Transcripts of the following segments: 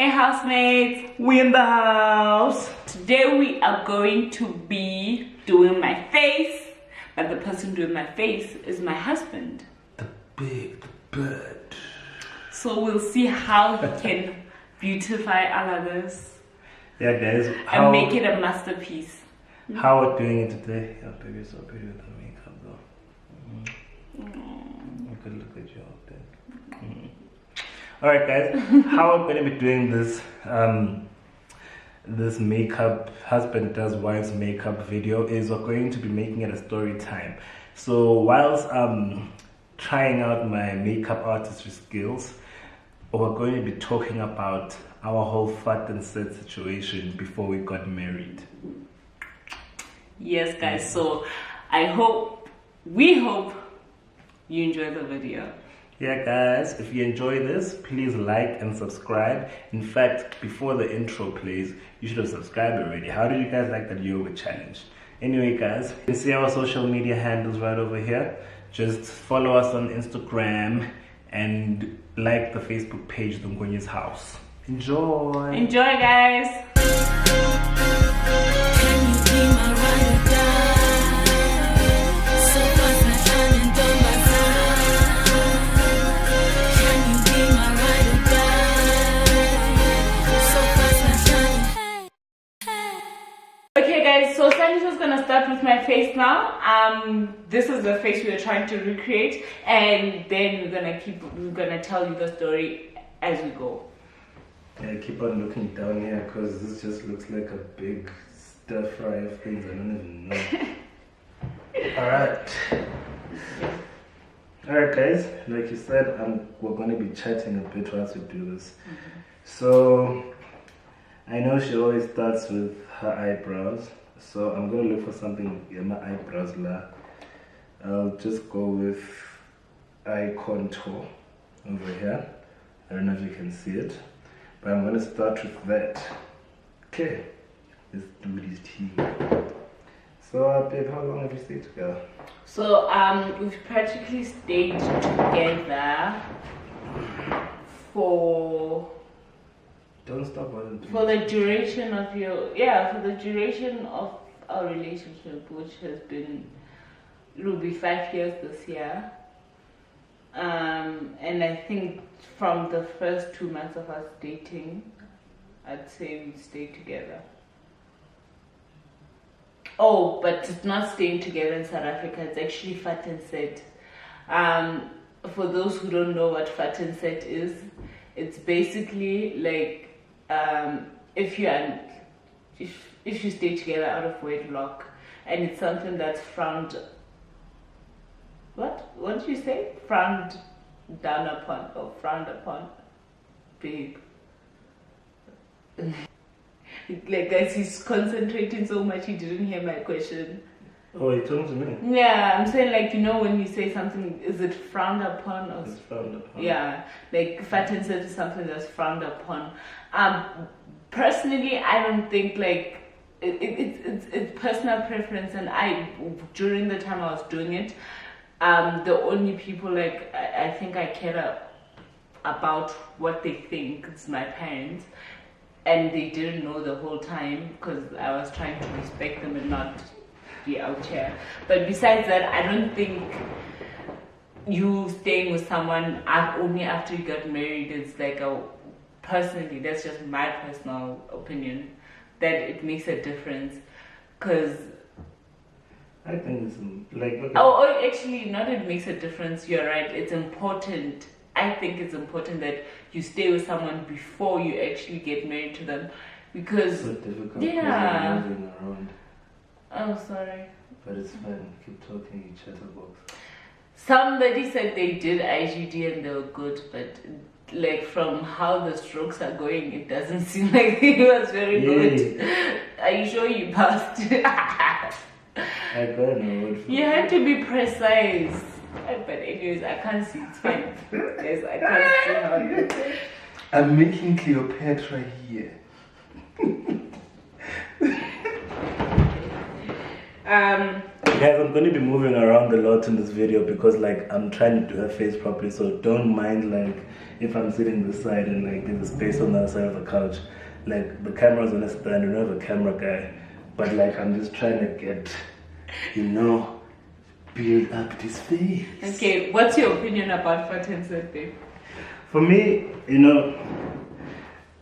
Hey housemates, we in the house. today we are going to be doing my face, but the person doing my face is my husband. The bird. So we'll see how he can beautify all of this Yeah guys, and make it a masterpiece. How are we doing it today? Yeah, baby, so pretty with the makeup though. You could look at you out there. Alright guys, how I'm going to be doing this this makeup, husband does wife's makeup video is we're going to be making it a story time. So whilst I'm trying out my makeup artistry skills, we're going to be talking about our whole fat and set situation before we got married. Yes guys, so we hope you enjoy the video. Yeah guys, if you enjoy this, please like and subscribe. In fact, before the intro plays, you should have subscribed already. How did you guys like that yoga challenge? Anyway guys, you can see our social media handles right over here. Just follow us on Instagram and like the Facebook page, Dungonye's House. Enjoy! Enjoy guys! So Sandiso is gonna start with my face now. This is the face we are trying to recreate, and then we're gonna tell you the story as we go. Yeah, keep on looking down here because this just looks like a big stir fry of things I don't even know. Alright guys, like you said, we're gonna be chatting a bit whilst we do this. So I know she always starts with her eyebrows. So I'm going to look for something in my eyebrows. I'll just go with eye contour over here. I don't know if you can see it, but I'm going to start with that. Okay, let's do this tea. So babe, how long have you stayed together? So we've practically stayed together for... Don't stop for the duration of our relationship, which has been, it will be 5 years this year. And I think from the first 2 months of us dating, I'd say we stayed together. Oh, but it's not staying together in South Africa, it's actually fat and set. For those who don't know what fat and set is, it's basically like if you stay together out of wedlock, and it's something that's frowned. What did you say? Frowned down upon or frowned upon, babe. Like guys, he's concentrating so much he didn't hear my question. Oh, he told to me. Yeah, I'm saying, like, you know, when you say something, is it frowned upon or? It's frowned upon. Yeah, like fat and set is something that's frowned upon. Personally, I don't think like it's personal preference, and during the time I was doing it, the only people like I think I care about what they think is my parents, and they didn't know the whole time because I was trying to respect them and not be out here. But besides that, I don't think you staying with someone only after you got married is like personally, that's just my personal opinion, that it makes a difference. Because I think it's like actually, not it makes a difference, you're right, it's important. I think it's important that you stay with someone before you actually get married to them, because it's so difficult. Yeah. Moving around. Oh, sorry. But it's fine. Keep talking, you chatterbox. Somebody said they did IGD and they were good, but like from how the strokes are going, it doesn't seem like he was very good. Are you sure you passed? I got an award for You had to be precise. But anyways, I can't see. It's fine. Guys, I can't see how you... I'm making Cleopatra here. Guys, I'm going to be moving around a lot in this video because like I'm trying to do her face properly, so don't mind like if I'm sitting this side and like there's a space on the other side of the couch. Like the camera's on a stand, you don't have a camera guy, but like I'm just trying to get, you know, build up this face. Okay, what's your opinion about fat and sad, babe? For me, you know,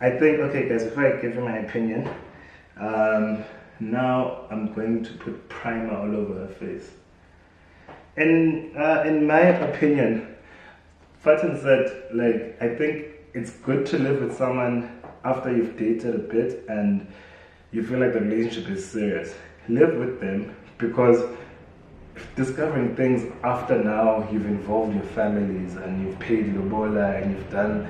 I think, okay guys, before I give you my opinion, now I'm going to put primer all over her face. And in my opinion, Fatin said, like, I think it's good to live with someone after you've dated a bit and you feel like the relationship is serious. Live with them, because discovering things after now you've involved your families and you've paid lobola and you've done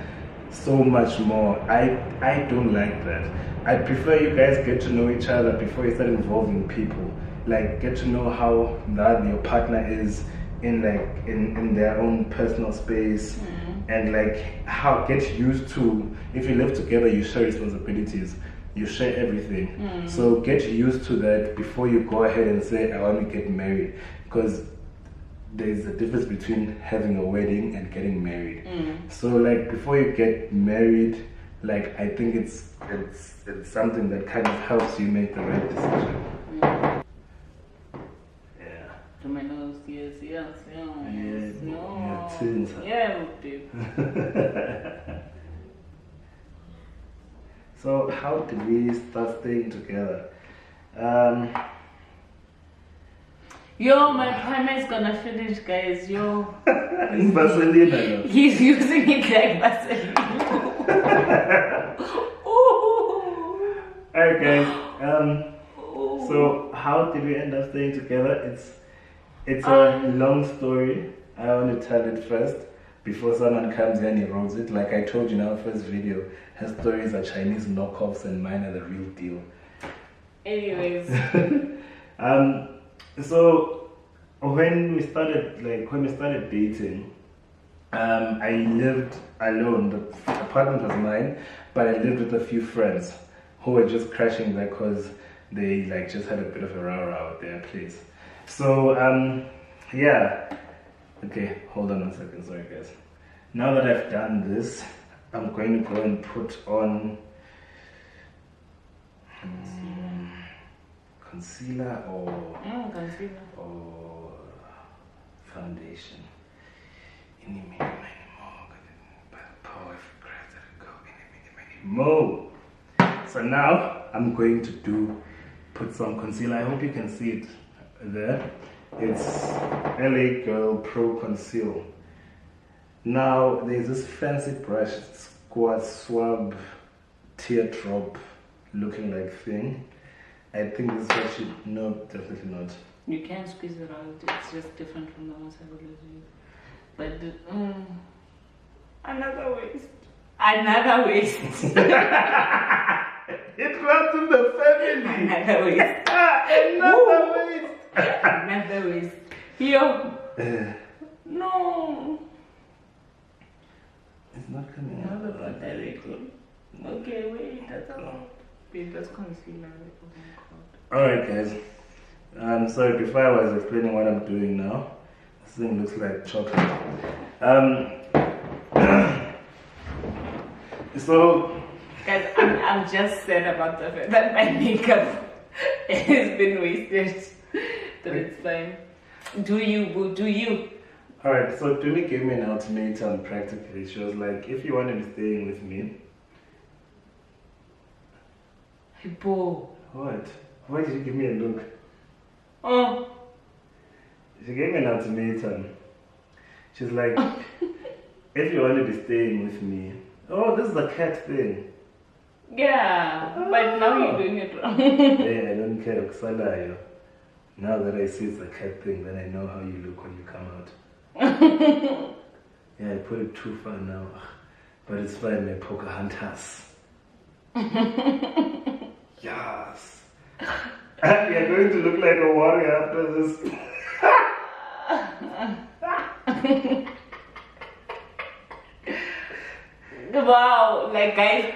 so much more. I don't like that. I prefer you guys get to know each other before you start involving people. Like, get to know how your partner is in like in their own personal space, and like how get used to, if you live together you share responsibilities, you share everything. So get used to that before you go ahead and say I want to get married, because there's a difference between having a wedding and getting married. So like before you get married, like I think it's something that kind of helps you make the right decision. Yeah. To my nose, yes, yes, yes. No. Yeah, babe. So how did we start staying together? Yo, my primer is gonna finish, guys. Yo. In Vaseline. He's using it like Vaseline. Alright guys, so how did we end up staying together? It's a long story. I want to tell it first before someone comes here and erodes it. Like I told you in our first video, her stories are Chinese knockoffs and mine are the real deal. Anyways. So when we started dating, I lived alone. The apartment was mine, but I lived with a few friends who were just crashing there because they like just had a bit of a row at their place. So yeah. Okay, hold on one second, sorry guys. Now that I've done this, I'm going to go and put on concealer or foundation. So now I'm going to put some concealer. I hope you can see it there. It's LA Girl Pro Conceal. Now there's this fancy brush, Squat Swab Teardrop looking like thing. I think this is what you, no, definitely not. You can squeeze it out, it's just different from the ones I would use. But another waste. Another waste. It runs in the family. Another waste. Another waste. Another waste. Yo. No. It's not coming out. No, not directly. Okay, wait, that's all. Babe, that's concealer. Oh my god. Alright guys. Sorry, before I was explaining what I'm doing now, this thing looks like chocolate. So guys, I'm just sad about the fact that my makeup has been wasted. But it's fine. Do you, boo, do you? Alright, so Tumi gave me an ultimatum practically. She was like, if you want to be staying with me. Hey, boo. What? Why did you give me a look? Oh. She gave me an ultimatum. She's like, if you want to be staying with me. Oh, this is a cat thing. Yeah, but now you're doing it wrong. Yeah, I don't care. Now that I see it's a cat thing, then I know how you look when you come out. Yeah, I put it too far now. But it's fine, my Pocahontas. Yes. You're going to look like a warrior after this. Wow, like guys,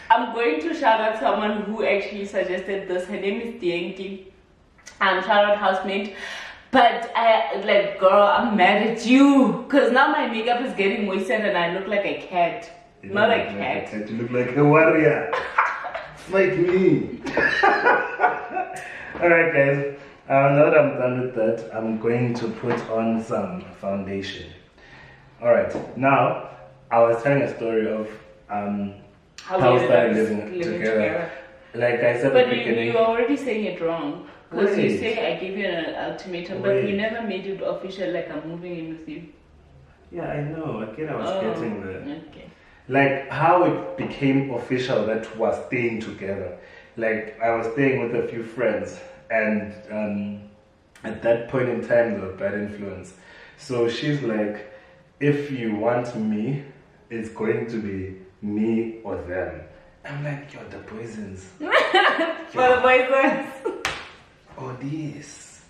I'm going to shout out someone who actually suggested this. Her name is Dienki. Shout out housemate. But I like, girl, I'm mad at you because now my makeup is getting moistened and I look like a cat. Not a cat. You look like a warrior. Like me. Alright, guys. Now that I'm done with that, I'm going to put on some foundation. Alright, now I was telling a story of how we started living together. Like I said at the beginning. You're already saying it wrong. Because you say I gave you an ultimatum, but you never made it official like I'm moving in with you. Yeah, I know. Again, I was getting there. Okay. Like how it became official that we're staying together. Like I was staying with a few friends, and at that point in time, they were bad influence. So she's like, if you want me, it's going to be me or them. I'm like, you're the poisons. For the poisons. Oh, this.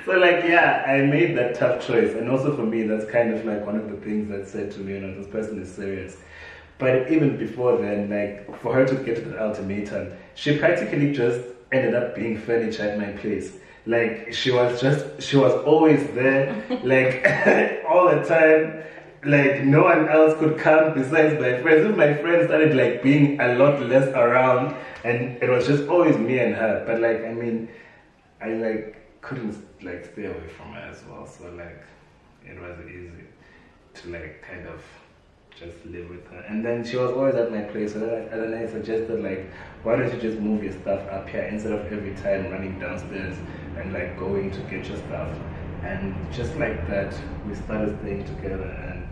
So like, yeah, I made that tough choice. And also for me, that's kind of like one of the things that said to me, this person is serious. But even before then, like for her to get to the ultimatum, she practically just ended up being furniture at my place. Like she was always there, like all the time. Like no one else could come besides my friends. If my friends started like being a lot less around, and it was just always me and her. But like, I mean, I like couldn't like stay away from her as well. So like, it was easy to like kind of just live with her. And then she was always at my place. So then I suggested like, why don't you just move your stuff up here instead of every time running downstairs and like going to get your stuff. And just like that, we started staying together, and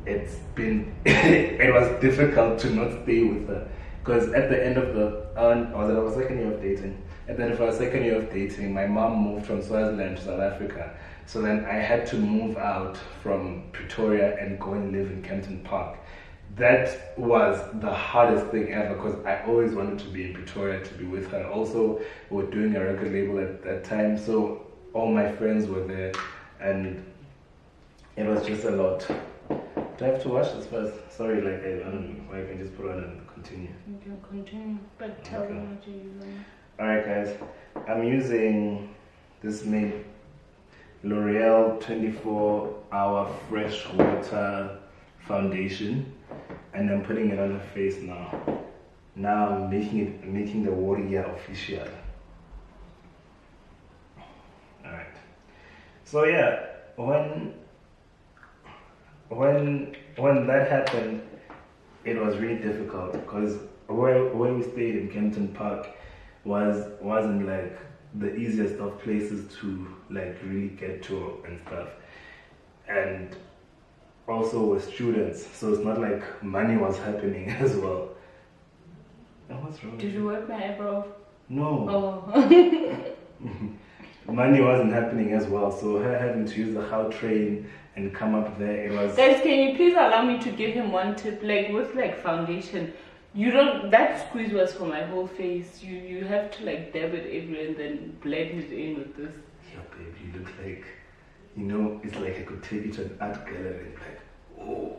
it's been, it was difficult to not stay with her. Because at the end of our second year of dating, at the end of our second year of dating, my mom moved from Swaziland to South Africa. So then I had to move out from Pretoria and go and live in Kempton Park. That was the hardest thing ever because I always wanted to be in Pretoria to be with her. Also, we were doing a record label at that time, so all my friends were there, and it was just a lot. Do I have to watch this first? Sorry, like I don't know. I can just put on and continue. You can continue, but tell me what you're using. Alright, guys. I'm using this L'Oreal 24-hour fresh water foundation, and I'm putting it on her face now. Now I'm making the warrior official. Alright. So yeah, when that happened, it was really difficult because where we stayed in Kempton Park wasn't like the easiest of places to like really get to and stuff. And also we're students, so it's not like money was happening as well. Oh, what's wrong? Did you work my eyebrow? No. Oh. Money wasn't happening as well, so her having to use the how train and come up there, it was... Guys, can you please allow me to give him one tip? Like with like foundation, you don't, that squeeze was for my whole face. You have to like dab it everywhere and then blend it in with this. Yeah, babe, you look like, it's like I could take you to an art gallery and like, oh,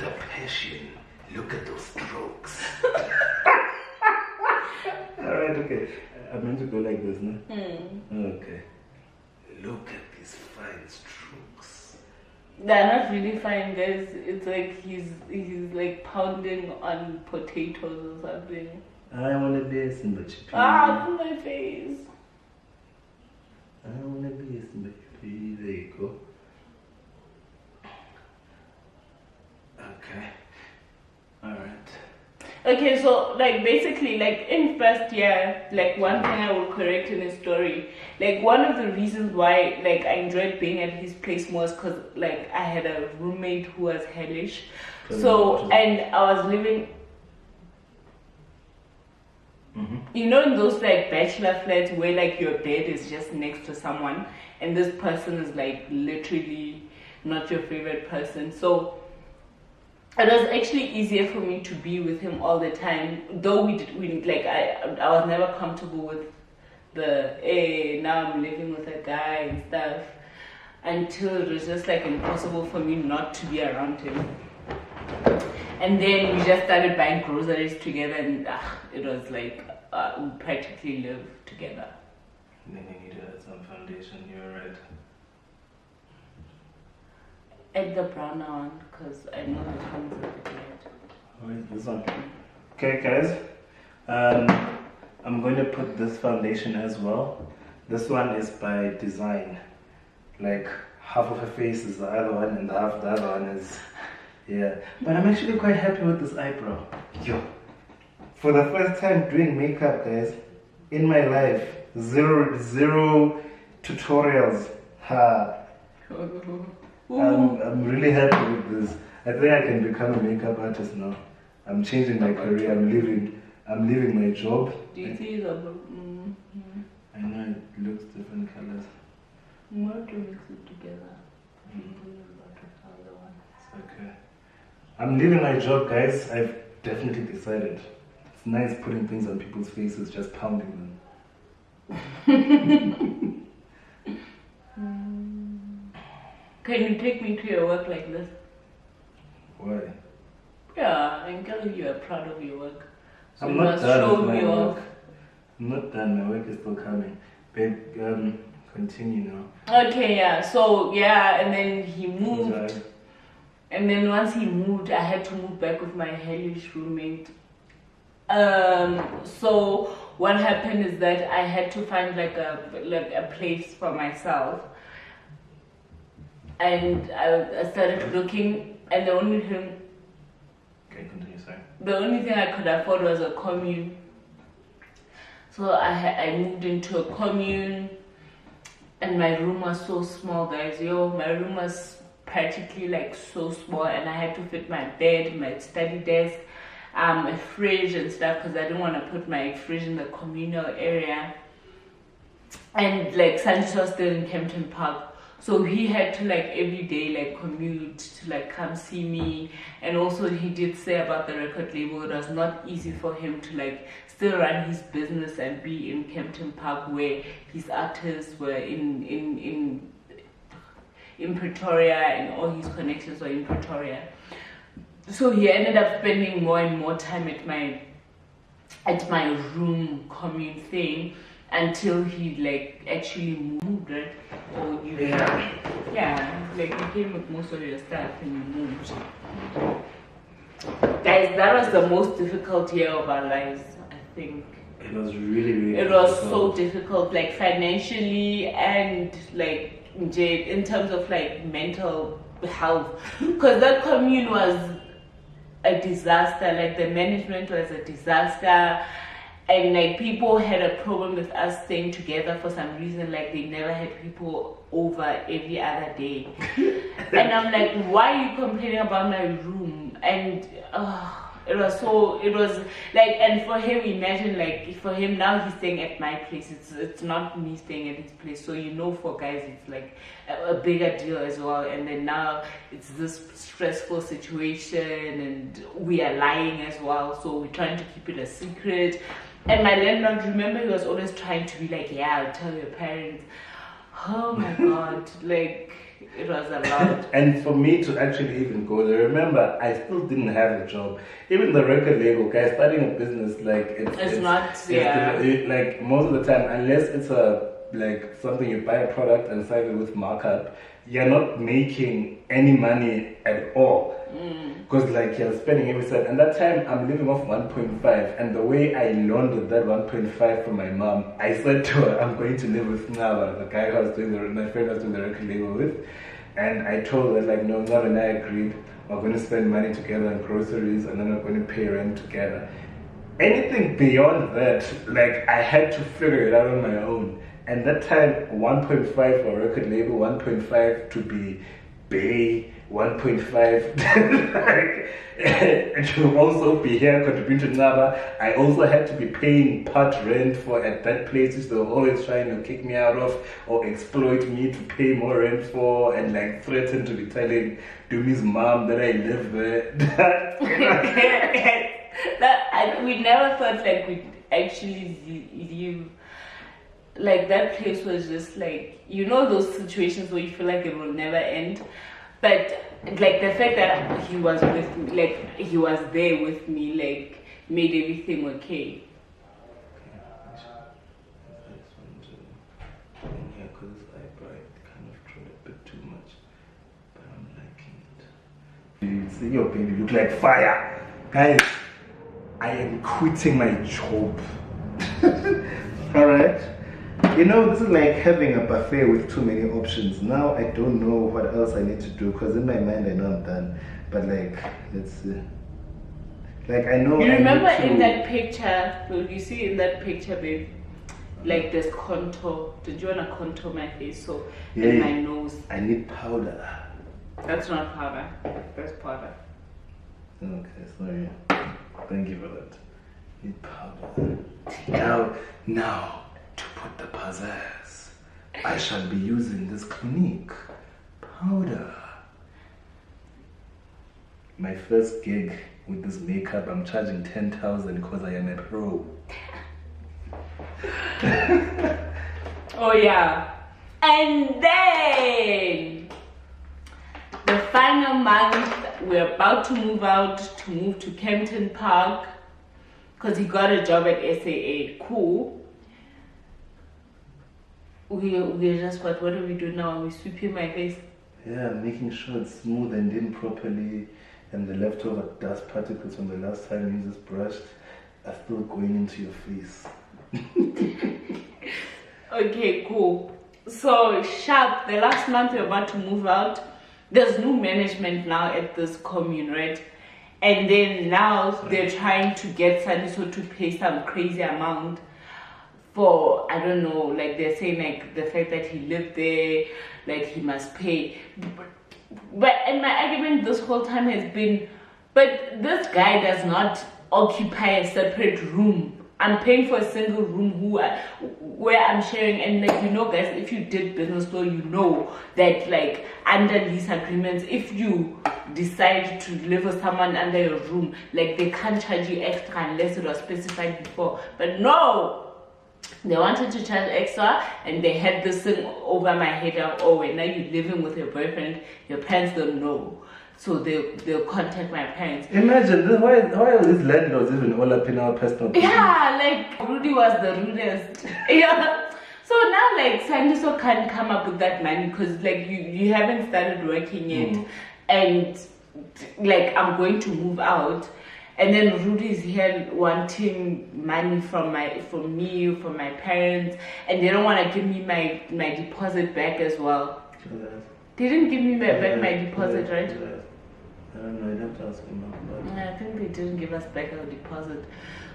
the passion, look at those strokes. Alright, okay. I meant to go like this, no? Okay. Look at these fine strokes. They're not really fine, guys. It's like he's like pounding on potatoes or something. I want to be a simba chippy. Ah, on my face. I want to be a simba chippy. There you go. Okay. Alright. Okay, so like basically like in first year, like one thing I will correct in his story, like one of the reasons why like I enjoyed being at his place more is because like I had a roommate who was hellish. So, and I was living, in those like bachelor flats where like your bed is just next to someone and this person is like literally not your favorite person. So it was actually easier for me to be with him all the time, though I was never comfortable with the now I'm living with a guy and stuff, until it was just like impossible for me not to be around him. And then we just started buying groceries together, and it was like we practically live together. And then you need to add some foundation. You're right. Add the browner one, because I know this one's a bit red. Alright, this one. Okay, guys. I'm going to put this foundation as well. This one is by design. Like half of her face is the other one, and half the other one is, yeah. But I'm actually quite happy with this eyebrow. Yo. For the first time doing makeup, guys, in my life, zero tutorials. Ha. I'm really happy with this. I think I can become a makeup artist now. I'm changing my career. I'm leaving my job. Do you see the? I know it looks different colors. More to mix it together. Okay. I'm leaving my job, guys. I've definitely decided. It's nice putting things on people's faces, just pounding them. Can you take me to your work like this? Why? Yeah, I'm telling you, are proud of your work. So I'm you not must done show with me my off. work. I'm not done. My work is still coming. Babe, continue now. Okay, yeah. So yeah, and then he moved. Enjoy. And then once he moved, I had to move back with my hellish roommate. So what happened is that I had to find like a place for myself. And I started looking, and the only thing I could afford was a commune. So I moved into a commune, and my room was so small, guys. My room was practically like so small, and I had to fit my bed, my study desk, a fridge and stuff, because I didn't want to put my fridge in the communal area. And like Sandiso was still in Kempton Park. So he had to like every day like commute to like come see me. And also he did say about the record label, it was not easy for him to like still run his business and be in Kempton Park where his artists were in Pretoria, and all his connections were in Pretoria. So he ended up spending more and more time at my room commune thing, until he like actually moved it, or you like you came with most of your stuff and you moved. Guys, that was the most difficult year of our lives, I think. It was really it was so difficult, like financially and like in terms of like mental health, because that commune was a disaster. Like the management was a disaster. And like people had a problem with us staying together for some reason. Like they never had people over every other day. And I'm like, why are you complaining about my room? And it was like, and for him, imagine like for him now he's staying at my place. It's not me staying at his place. So for guys it's like a bigger deal as well. And then now it's this stressful situation, and we are lying as well. So we're trying to keep it a secret. And my landlord, remember, he was always trying to be like, yeah, I'll tell your parents. Oh my God, like, it was a lot. And for me to actually even go there, remember, I still didn't have a job. Even the record label, guys, starting a business, like, it's not, like, most of the time, unless it's like something you buy a product and sell it with markup, you're not making any money at all. Because like you're spending every cent, and that time I'm living off 1.5, and the way I laundered that 1.5 from my mom, I said to her, I'm going to live with Nava, the guy who I was doing my friend was doing the record label with, and I told her like, no, Nava and I agreed, we're going to spend money together on groceries, and then we're going to pay rent together. Anything beyond that, like I had to figure it out on my own. And that time 1.5 for a record label, 1.5 to be Bay, 1.5 like, to also be here contributing to Nava. I also had to be paying part rent for at that place, which they were always trying to kick me out of or exploit me to pay more rent for, and like threaten to be telling Tumis' mom that I live there. We never thought like we'd actually leave. Like that place was just like, those situations where you feel like it will never end. But like the fact that he was with me, like he was there with me, like made everything okay. See, your baby look like fire. Guys, I am quitting my job. Alright? You know, this is like having a buffet with too many options. Now I don't know what else I need to do because in my mind I know I'm done. But like, let's see. Like I know. You remember in that picture, well, you see in that picture, babe, like there's contour. Did you want to contour my face? So, and my nose. I need powder. That's not powder. That's powder. Okay, sorry. Thank you for that. Need powder. Now, to put the pizzazz, I shall be using this Clinique powder. My first gig with this makeup, I'm charging 10,000 because I am a pro. Oh yeah. And then the final month, we're about to move out, to move to Kempton Park because he got a job at SAA. Cool. We're just, what do we do now? We sweeping my face? Yeah, making sure it's smooth and in properly, and the leftover dust particles from the last time you just brushed are still going into your face. Okay, cool. So, sharp, the last month we're about to move out. There's new management now at this commune, right? And then now they're trying to get Sandiso to pay some crazy amount for, I don't know, like they're saying like the fact that he lived there, like he must pay. But and my argument this whole time has been, but this guy does not occupy a separate room. I'm paying for a single room where I'm sharing, and like, you know guys, if you did business law, you know that like under lease agreements, if you decide to live with someone under your room, like they can't charge you extra unless it was specified before. But no, they wanted to charge extra, and they had this thing over my head of, oh, when now you're living with your boyfriend, your parents don't know, so they'll contact my parents. Imagine this, why are these landlords even all up in our personal business? Yeah, like Rudy was the rudest. Yeah. So now like Sandiso can't come up with that money because like you haven't started working yet, and like I'm going to move out. And then Rudy's here wanting money from me, from my parents, and they don't want to give me my deposit back as well. They didn't give me back my deposit, right? I don't know, I'd have to ask him about I think they didn't give us back our deposit.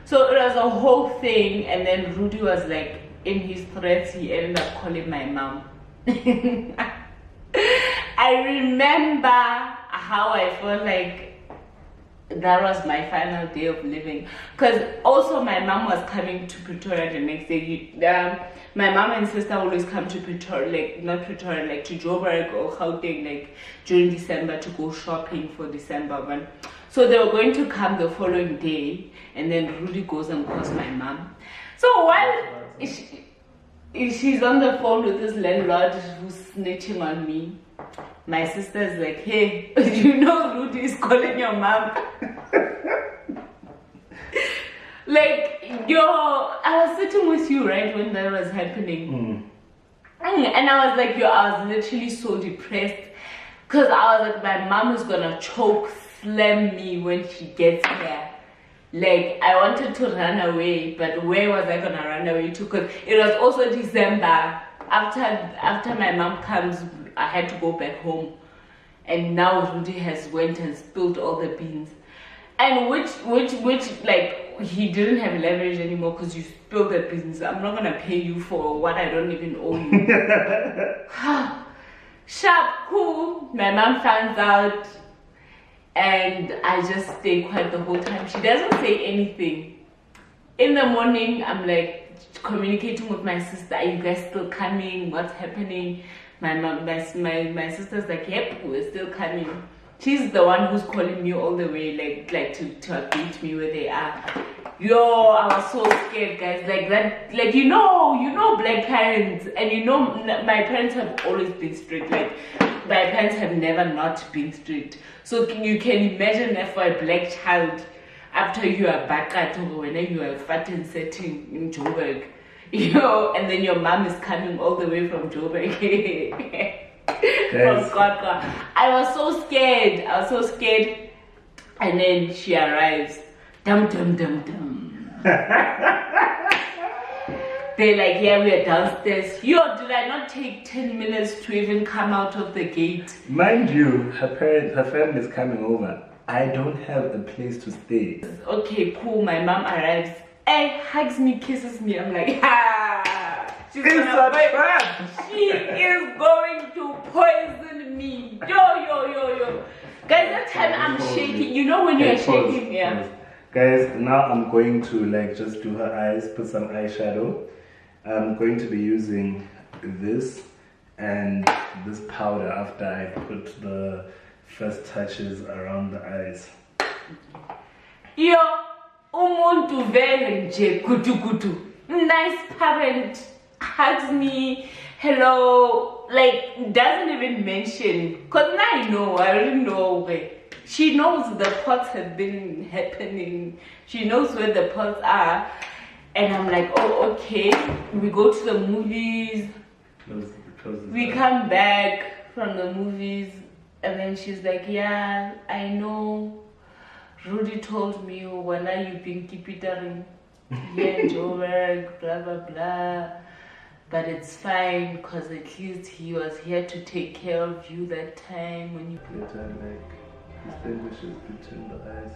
So it was a whole thing, and then Rudy was like, in his threats, he ended up calling my mom. I remember how I felt like that was my final day of living, because also my mom was coming to Pretoria the next day. My mom and sister always come to Pretoria, like not Pretoria, like to Joburg or Gauteng, like during December to go shopping for December one. So they were going to come the following day, and then Rudy goes and calls my mom. So while she's on the phone with this landlord who's snitching on me, my sister's like, hey, you know Rudy is calling your mom. Like, I was sitting with you, right, when that was happening. And I was like, I was literally so depressed. Because I was like, my mom is going to choke slam me when she gets here. Like, I wanted to run away, but where was I going to run away to? Because it was also December. After my mom comes, I had to go back home, and now Rudy has went and spilled all the beans, and which like he didn't have leverage anymore because you spilled the beans. I'm not gonna pay you for what I don't even owe you. Sharp, cool. My mom finds out, and I just stay quiet the whole time. She doesn't say anything. In the morning, I'm like communicating with my sister. Are you guys still coming? What's happening? My sister's like, yep, we're still coming. She's the one who's calling me all the way, like to update me where they are. I was so scared, guys. Like that, like you know black parents, and my parents have always been strict. Like my parents have never not been strict. So you can imagine that for a black child, after you are back at home, when you are fat and setting in Joburg, and then your mom is coming all the way from Joburg. From God. I was so scared. And then she arrives. Dum dum dum dum. They're like, yeah, we are downstairs. Yo, did I not take 10 minutes to even come out of the gate? Mind you, her family is coming over. I don't have a place to stay. Okay, cool. My mom arrives. Hey, hugs me, kisses me. I'm like, ah. She's It's a trap. She is going to poison me. Yo. Guys, that time I'm shaking. You know when you're shaking, yeah. Guys, now I'm going to like just do her eyes, put some eyeshadow. I'm going to be using this and this powder after I put the first touches around the eyes. Yo, umuntu vele nje kutu. Nice parent, hugs me, hello, like doesn't even mention. Cause now I already know. She knows the pots have been happening. She knows where the pots are. And I'm like, oh, okay. We go to the movies. We come back from the movies. And then she's like, yeah, I know. Rudy told me when you've been keeping here in Joburg, blah, blah, blah. But it's fine because at least he was here to take care of you that time when you... Later, like, distinguishes between the eyes.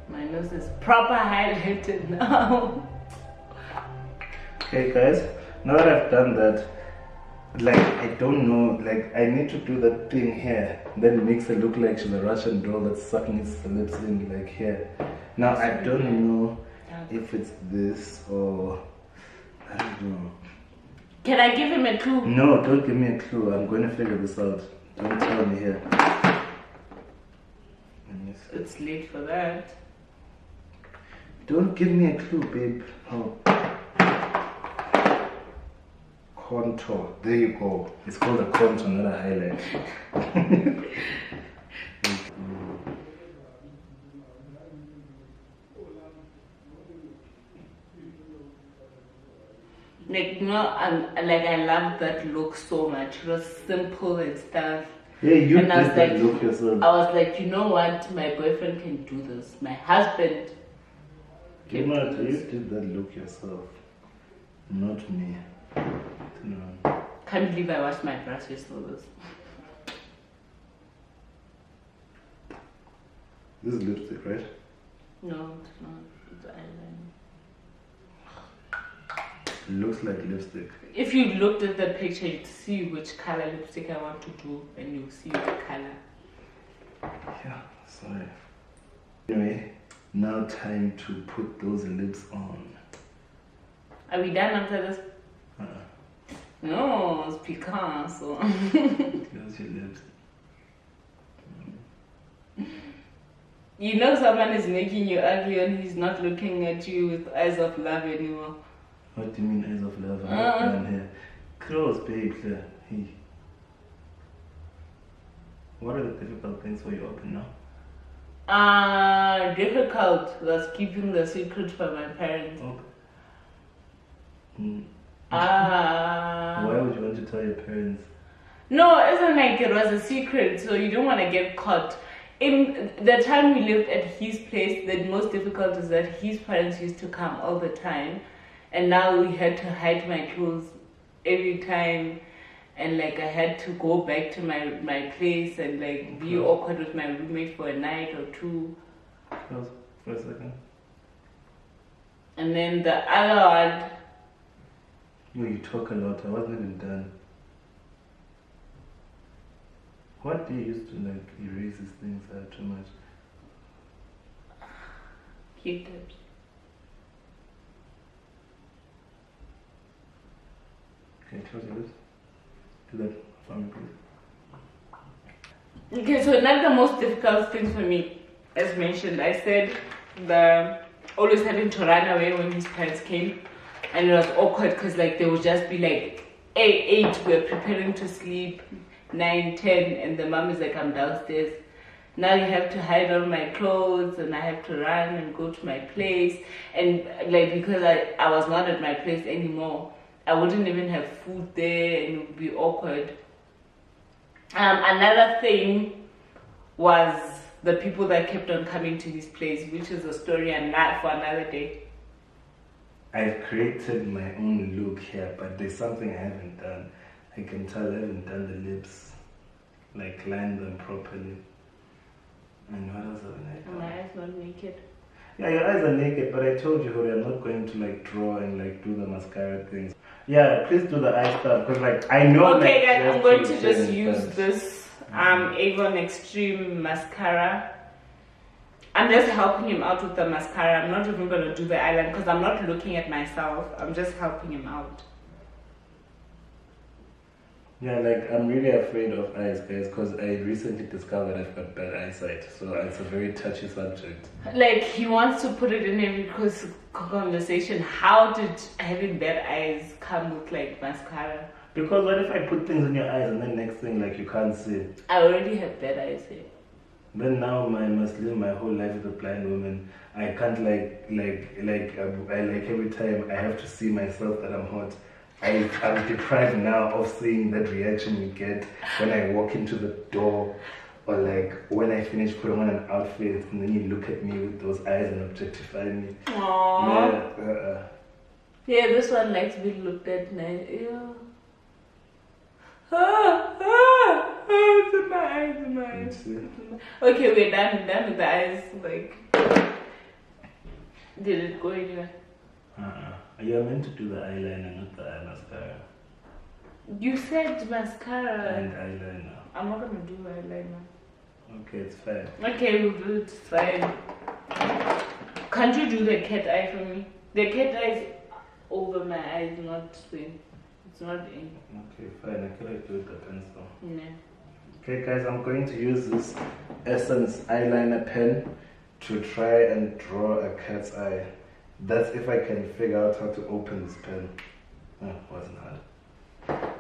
My nose is proper highlighted now. Okay guys, now that I've done that, like I don't know, like I need to do that thing here. Then it makes her look like she's a Russian doll that's sucking its lips in like here. Now I don't know if it's this or I don't know. Can I give him a clue? No, don't give me a clue. I'm going to figure this out. Don't tell me here. It's late for that. Don't give me a clue, babe. Oh. Contour. There you go. It's called a contour, not a highlight. Like, I love that look so much. It was simple and stuff. Yeah, you and did that look yourself. I was like, you know what? My boyfriend can do this. My husband can do this. You did that look yourself. Not me. No. Can't believe I washed my brushes for this. This is lipstick, right? No, it's not. It's eyeliner. It looks like lipstick. If you looked at the picture, you'd see which color lipstick I want to do, and you'll see the color. Yeah, sorry. Anyway, now time to put those lips on. Are we done after this? No, it's Picasso. Close your lips. You know someone is making you ugly and he's not looking at you with eyes of love anymore. What do you mean eyes of love? I'm here. Close, babe. Hey. What are the difficult things for you open now? Difficult was keeping the secret from my parents. Okay. Why would you want to tell your parents? No, it isn't like it was a secret, so you don't want to get caught. In the time we lived at his place, the most difficult is that his parents used to come all the time, and now we had to hide my clothes every time, and like I had to go back to my place and like be awkward with my roommate for a night or two. Pause for a second. And then the other one. No, you talk a lot. I wasn't even done. What do you use to like erase these things out too much? Q-tips. Okay, close your lips. Do that for me, please. Okay, so not the most difficult things for me, as mentioned. I said the always having to run away when his parents came, and it was awkward because like they would just be like 8, we're preparing to sleep, 9, 10, and the mom is like, I'm downstairs. Now you have to hide all my clothes and I have to run and go to my place, and like because I was not at my place anymore, I wouldn't even have food there and it would be awkward. Another thing was the people that kept on coming to his place, which is a story and not for another day. I've created my own look here, but there's something I haven't done. I can tell I haven't done the lips, like line them properly. And what else have I done? My eyes not naked. Yeah, your eyes are naked, but I told you, Hori, I'm not going to like draw and like do the mascara things. Yeah, please do the eye stuff, because like I know. Okay, like, guys, I'm going to just things, use but- this Avon Extreme mascara. I'm just helping him out with the mascara. I'm not even going to do the eyeliner because I'm not looking at myself. I'm just helping him out. Yeah, like I'm really afraid of eyes, guys, because I recently discovered I've got bad eyesight, so it's a very touchy subject. Like, he wants to put it in every conversation. How did having bad eyes come with like mascara? Because what if I put things in your eyes and then next thing like you can't see? I already have bad eyes here. Then now I must live my whole life with a blind woman. I can't I every time I have to see myself that I'm hot. I'm deprived now of seeing that reaction you get when I walk into the door, or like when I finish putting on an outfit and then you look at me with those eyes and objectify me. Aww. Yeah, Yeah, this one likes being looked at nice. Ew. It's in my eyes, in my eyes. Okay, we're done with the eyes. Like, did it go anywhere? You're meant to do the eyeliner, not the eye mascara. You said mascara. And eyeliner. I'm not gonna do eyeliner. Okay, it's fine. Okay, we'll do it. It's fine. Can't you do the cat eye for me? The cat eye is over my eyes, not in. It's not in. Okay, fine. I could do it with the pencil. No. Okay, guys, I'm going to use this Essence eyeliner pen to try and draw a cat's eye. That's if I can figure out how to open this pen. Oh, it wasn't hard.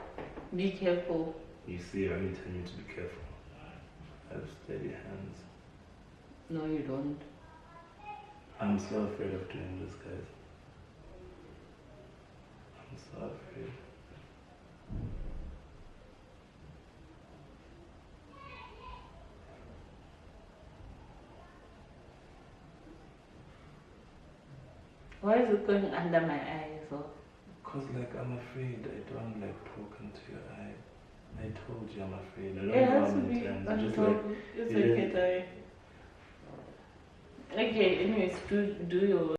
Be careful. You see, I only tell you to be careful. Have steady hands. No, you don't. I'm so afraid of doing this, guys. I'm so afraid. Why is it going under my eyes? Because like I'm afraid I don't like poke into your eye. I told you I'm afraid. I don't It know has how to many be times. on Just top. like, It's yeah. a cat eye. Okay, anyways, do your